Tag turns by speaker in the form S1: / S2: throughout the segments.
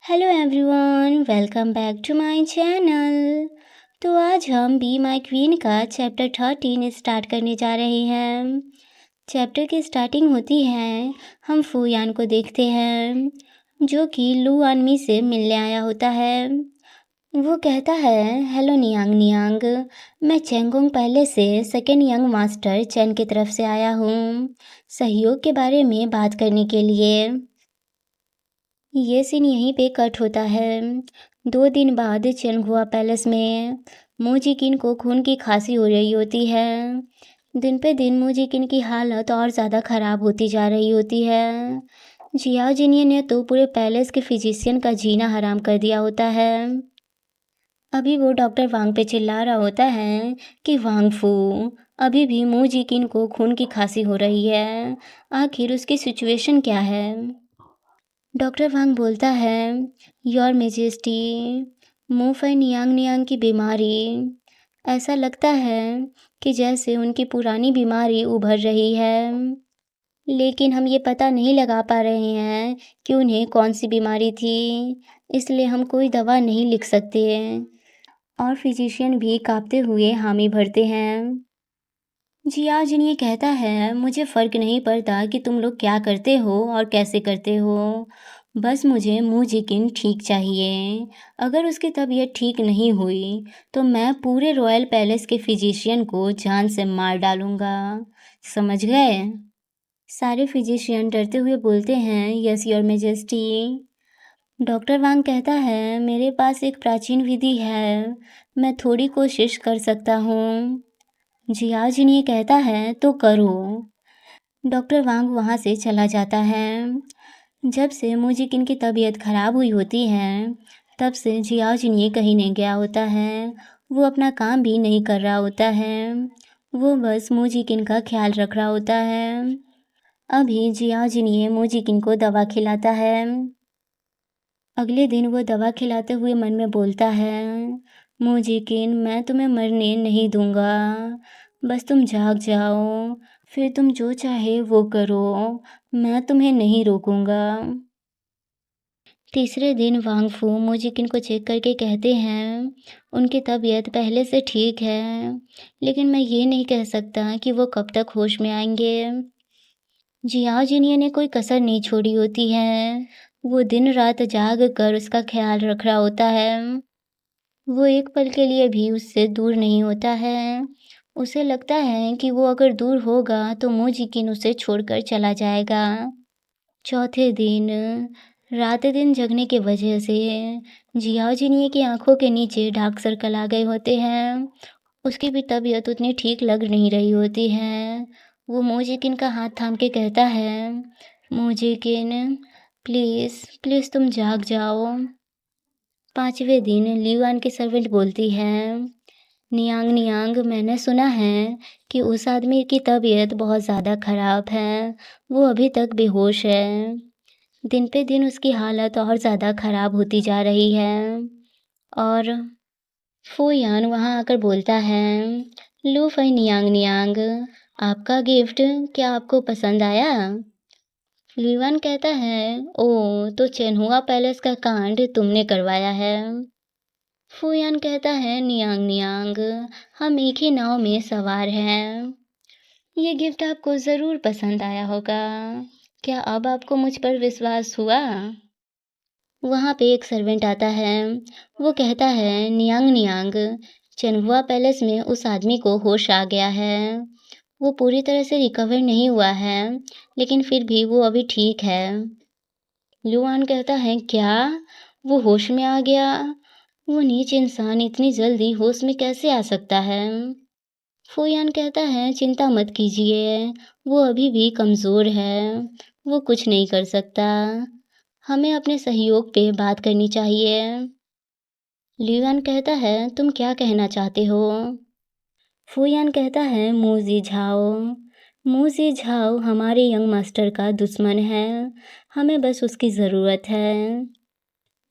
S1: Hello everyone, welcome back to my channel. तो आज हम बी माय क्वीन का चैप्टर 13 स्टार्ट करने जा रहे हैं। चैप्टर की स्टार्टिंग होती है, हम फूयान को देखते हैं जो कि लू आनमी से मिलने आया होता है। वो कहता है, हेलो नियांग नियांग, मैं चेंगोंग पहले से सेकेंड यंग मास्टर चैन की तरफ से आया हूँ सहयोग के बारे में बात करने के लिए। ये सीन यहीं पे कट होता है। 2 दिन बाद चेंगहुआ पैलेस में मोजीकिन को खून की खांसी हो रही होती है। दिन पे दिन मोजीकिन की हालत और ज़्यादा ख़राब होती जा रही होती है। जियाओ जिनिया ने तो पूरे पैलेस के फिजिशियन का जीना हराम कर दिया होता है। अभी वो डॉक्टर वांग पे चिल्ला रहा होता है कि वांग फू, अभी भी मोजीकिन को खून की खांसी हो रही है, आखिर उसकी सिचुएशन क्या है। डॉक्टर वांग बोलता है, योर मेजेस्टी, मुफई नियांग नियांग की बीमारी, ऐसा लगता है कि जैसे उनकी पुरानी बीमारी उभर रही है, लेकिन हम ये पता नहीं लगा पा रहे हैं कि उन्हें कौन सी बीमारी थी, इसलिए हम कोई दवा नहीं लिख सकते। और फिजिशियन भी कांपते हुए हामी भरते हैं। जियाओ जिन्हें कहता है, मुझे फ़र्क नहीं पड़ता कि तुम लोग क्या करते हो और कैसे करते हो, बस मुझे मुजिकिन ठीक चाहिए। अगर उसकी तबीयत ठीक नहीं हुई तो मैं पूरे रॉयल पैलेस के फिजिशियन को जान से मार डालूंगा, समझ गए। सारे फिजिशियन डरते हुए बोलते हैं, यस योर मेजेस्टी। डॉक्टर वांग कहता है, मेरे पास एक प्राचीन विधि है, मैं थोड़ी कोशिश कर सकता हूँ। जियाओ जिन्हें कहता है, तो करो। डॉक्टर वांग वहाँ से चला जाता है। जब से मुजिकिन की तबीयत ख़राब हुई होती है, तब से जियाओ जिन्हें कहीं नहीं गया होता है, वो अपना काम भी नहीं कर रहा होता है, वो बस मुजिकिन का ख्याल रख रहा होता है। अभी जियाओ जिन्हें मुजिकिन को दवा खिलाता है। अगले दिन वो दवा खिलाते हुए मन में बोलता है, मुजिकिन, मैं तुम्हें मरने नहीं दूंगा, बस तुम जाग जाओ, फिर तुम जो चाहे वो करो, मैं तुम्हें नहीं रोकूंगा। तीसरे दिन वांग फू मोजिकिन को चेक करके कहते हैं, उनकी तबीयत पहले से ठीक है, लेकिन मैं ये नहीं कह सकता कि वो कब तक होश में आएंगे। जियाओ जिनिया ने कोई कसर नहीं छोड़ी होती है, वो दिन रात जाग कर उसका ख्याल रख रहा होता है। वो एक पल के लिए भी उससे दूर नहीं होता है। उसे लगता है कि वो अगर दूर होगा तो मोजिकिन उसे छोड़कर चला जाएगा। चौथे दिन रात दिन जगने की वजह से जियाओ जिनिया की आंखों के नीचे डार्क सर्कल आ गए होते हैं। उसकी भी तबीयत उतनी ठीक लग नहीं रही होती है। वो मोजिकिन का हाथ थाम के कहता है, मोजिकिन, प्लीज़ प्लीज़ तुम जाग जाओ। 5वें दिन लियुआन की सर्वेंट बोलती है, नियांग नियांग, मैंने सुना है कि उस आदमी की तबीयत बहुत ज़्यादा ख़राब है, वो अभी तक बेहोश है। दिन पे दिन उसकी हालत और ज़्यादा ख़राब होती जा रही है। और फूयान वहाँ आकर बोलता है, लू फई नियांग नियांग, आपका गिफ्ट क्या आपको पसंद आया। लीवान कहता है, ओ, तो चेनहुआ पैलेस का कांड तुमने करवाया है। फूयान कहता है, नियांग नियांग, हम एक ही नाव में सवार हैं। ये गिफ्ट आपको ज़रूर पसंद आया होगा, क्या अब आपको मुझ पर विश्वास हुआ। वहाँ पे एक सर्वेंट आता है। वो कहता है, नियांग नियांग, चेनहुआ पैलेस में उस आदमी को होश आ गया है, वो पूरी तरह से रिकवर नहीं हुआ है, लेकिन फिर भी वो अभी ठीक है। लुआन कहता है, क्या वो होश में आ गया। वो नीच इंसान इतनी जल्दी होश में कैसे आ सकता है। फूयान कहता है, चिंता मत कीजिए, वो अभी भी कमज़ोर है, वो कुछ नहीं कर सकता, हमें अपने सहयोग पे बात करनी चाहिए। लियुआन कहता है, तुम क्या कहना चाहते हो। फूयान कहता है, मूजी झाओ, मूजी झाओ हमारे यंग मास्टर का दुश्मन है, हमें बस उसकी ज़रूरत है।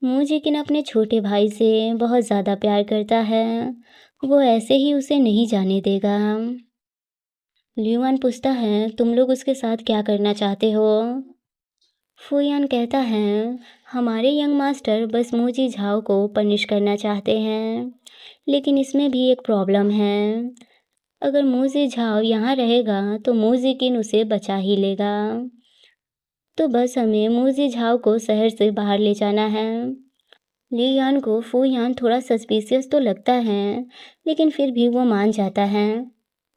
S1: मूजिकिन अपने छोटे भाई से बहुत ज़्यादा प्यार करता है, वो ऐसे ही उसे नहीं जाने देगा। लियुआन पूछता है, तुम लोग उसके साथ क्या करना चाहते हो। फूयान कहता है, हमारे यंग मास्टर बस मूजी झाओ को पनिश करना चाहते हैं, लेकिन इसमें भी एक प्रॉब्लम है। अगर मूजी झाओ यहाँ रहेगा तो मूजी किन उसे बचा ही लेगा। तो बस हमें मूजी झाओ को शहर से बाहर ले जाना है। ली यान को फू यान थोड़ा सस्पिशियस तो लगता है, लेकिन फिर भी वो मान जाता है।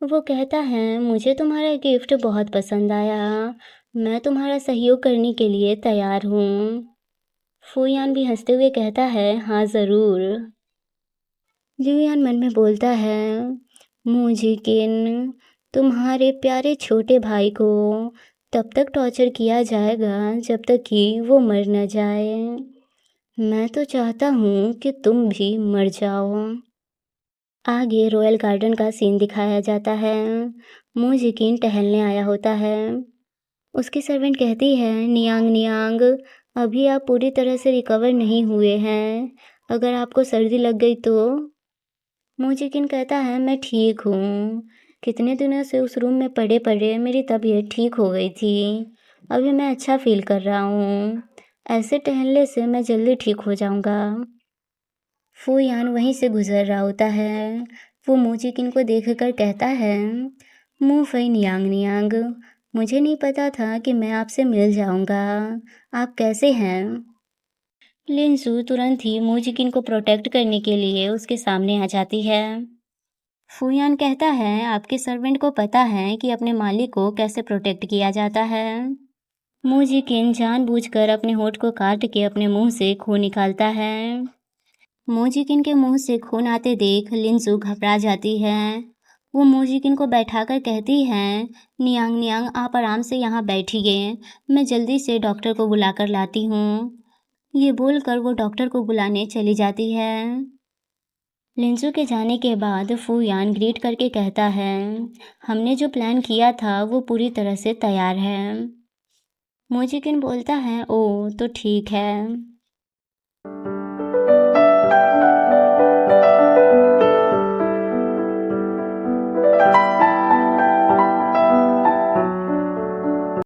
S1: वो कहता है, मुझे तुम्हारा गिफ्ट बहुत पसंद आया, मैं तुम्हारा सहयोग करने के लिए तैयार हूँ। फू यान भी हंसते हुए कहता है, हाँ ज़रूर। लियू यान मन में बोलता है, मूजी किन, तुम्हारे प्यारे छोटे भाई को तब तक टॉर्चर किया जाएगा जब तक कि वो मर न जाए। मैं तो चाहता हूँ कि तुम भी मर जाओ। आगे रॉयल गार्डन का सीन दिखाया जाता है। मूजी किन टहलने आया होता है। उसकी सर्वेंट कहती है, नियांग नियांग, अभी आप पूरी तरह से रिकवर नहीं हुए हैं, अगर आपको सर्दी लग गई तो। मूजी किन कहता है, मैं ठीक हूँ, कितने दिनों से उस रूम में पड़े पड़े मेरी तबीयत ठीक हो गई थी, अभी मैं अच्छा फील कर रहा हूँ, ऐसे टहलने से मैं जल्दी ठीक हो जाऊँगा। फू यान वहीं से गुजर रहा होता है। वो मूजी किन को देखकर कहता है, मुँह फई नियांग नियांग, मुझे नहीं पता था कि मैं आपसे मिल जाऊँगा, आप कैसे हैं। लिंसू तुरंत ही मूजी किन को प्रोटेक्ट करने के लिए उसके सामने आ जाती है। फूयान कहता है, आपके सर्वेंट को पता है कि अपने मालिक को कैसे प्रोटेक्ट किया जाता है। मूजी किन जानबूझकर अपने होठ को काट के अपने मुंह से खून निकालता है। मूजी किन के मुंह से खून आते देख लिंसू घबरा जाती है। वो मूजी किन को बैठाकर कहती है, नियांग नियांग, आप आराम से यहाँ बैठिए, मैं जल्दी से डॉक्टर को बुलाकर लाती हूँ। ये बोलकर वो डॉक्टर को बुलाने चली जाती है। लिंसू के जाने के बाद फू यान ग्रीट करके कहता है, हमने जो प्लान किया था वो पूरी तरह से तैयार है। मूजी किन बोलता है, ओ तो ठीक है।